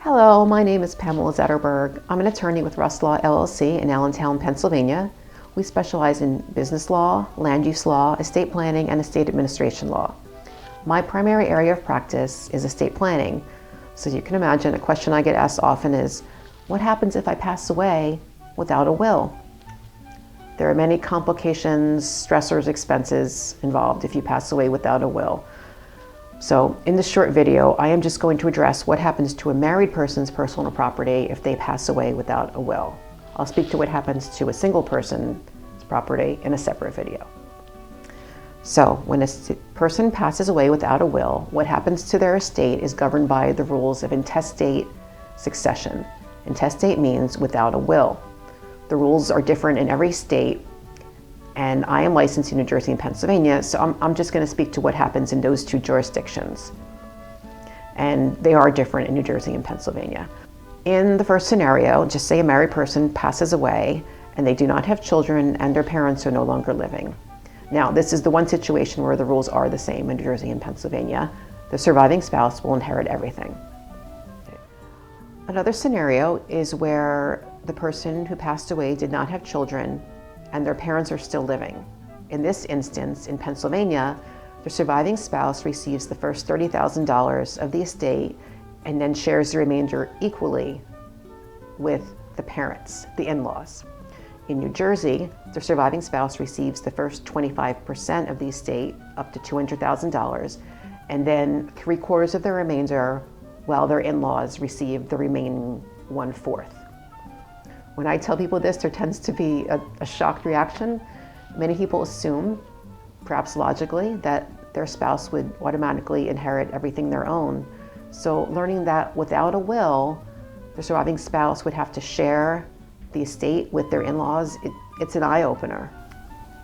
Hello, my name is Pamela Zetterberg. I'm an attorney with Russ Law LLC in Allentown, Pennsylvania. We specialize in business law, land use law, estate planning, and estate administration law. My primary area of practice is estate planning. So you can imagine a question I get asked often is, what happens if I pass away without a will? There are many complications, stressors, expenses involved if you pass away without a will. So in this short video, I am just going to address what happens to a married person's personal property if they pass away without a will. I'll speak to what happens to a single person's property in a separate video. So when a person passes away without a will, what happens to their estate is governed by the rules of intestate succession. Intestate means without a will. The rules are different in every state, and I am licensed in New Jersey and Pennsylvania, so I'm just going to speak to what happens in those two jurisdictions. And they are different in New Jersey and Pennsylvania. In the first scenario, just say a married person passes away and they do not have children and their parents are no longer living. Now, this is the one situation where the rules are the same in New Jersey and Pennsylvania. The surviving spouse will inherit everything. Another scenario is where the person who passed away did not have children and their parents are still living. In this instance, in Pennsylvania, the surviving spouse receives the first $30,000 of the estate and then shares the remainder equally with the parents, the in-laws. In New Jersey, the surviving spouse receives the first 25% of the estate, up to $200,000, and then 3/4 of the remainder, while their in-laws receive the remaining 1/4. When I tell people this, there tends to be a shocked reaction. Many people assume, perhaps logically, that their spouse would automatically inherit everything their own. So learning that without a will, the surviving spouse would have to share the estate with their in-laws, it's an eye-opener.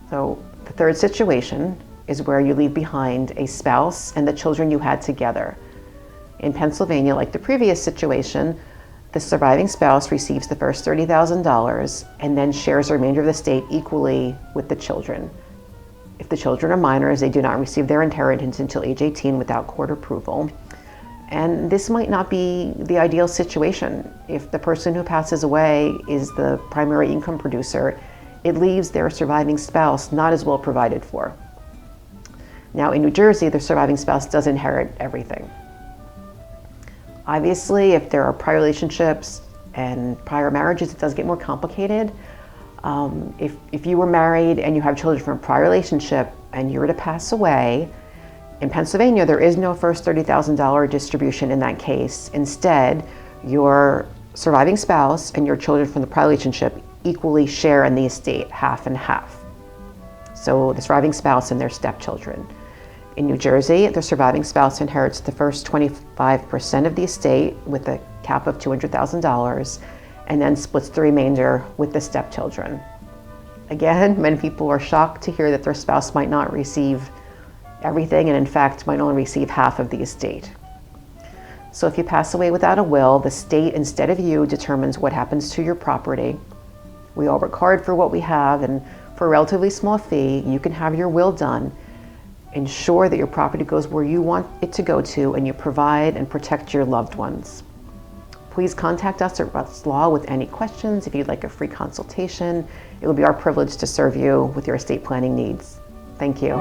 So the third situation is where you leave behind a spouse and the children you had together. In Pennsylvania, like the previous situation, the surviving spouse receives the first $30,000 and then shares the remainder of the estate equally with the children. If the children are minors, they do not receive their inheritance until age 18 without court approval. And this might not be the ideal situation. If the person who passes away is the primary income producer, it leaves their surviving spouse not as well provided for. Now in New Jersey, the surviving spouse does inherit everything. Obviously, if there are prior relationships and prior marriages, it does get more complicated. If you were married and you have children from a prior relationship and you were to pass away, in Pennsylvania, there is no first $30,000 distribution in that case. Instead, your surviving spouse and your children from the prior relationship equally share in the estate, half and half. So the surviving spouse and their stepchildren. In New Jersey, the surviving spouse inherits the first 25% of the estate with a cap of $200,000 and then splits the remainder with the stepchildren. Again, many people are shocked to hear that their spouse might not receive everything and in fact might only receive half of the estate. So if you pass away without a will, the state instead of you determines what happens to your property. We all work hard for what we have, and for a relatively small fee, you can have your will done. Ensure that your property goes where you want it to go to and you provide and protect your loved ones. Please contact us at Russ Law with any questions. If you'd like a free consultation, it will be our privilege to serve you with your estate planning needs. Thank you.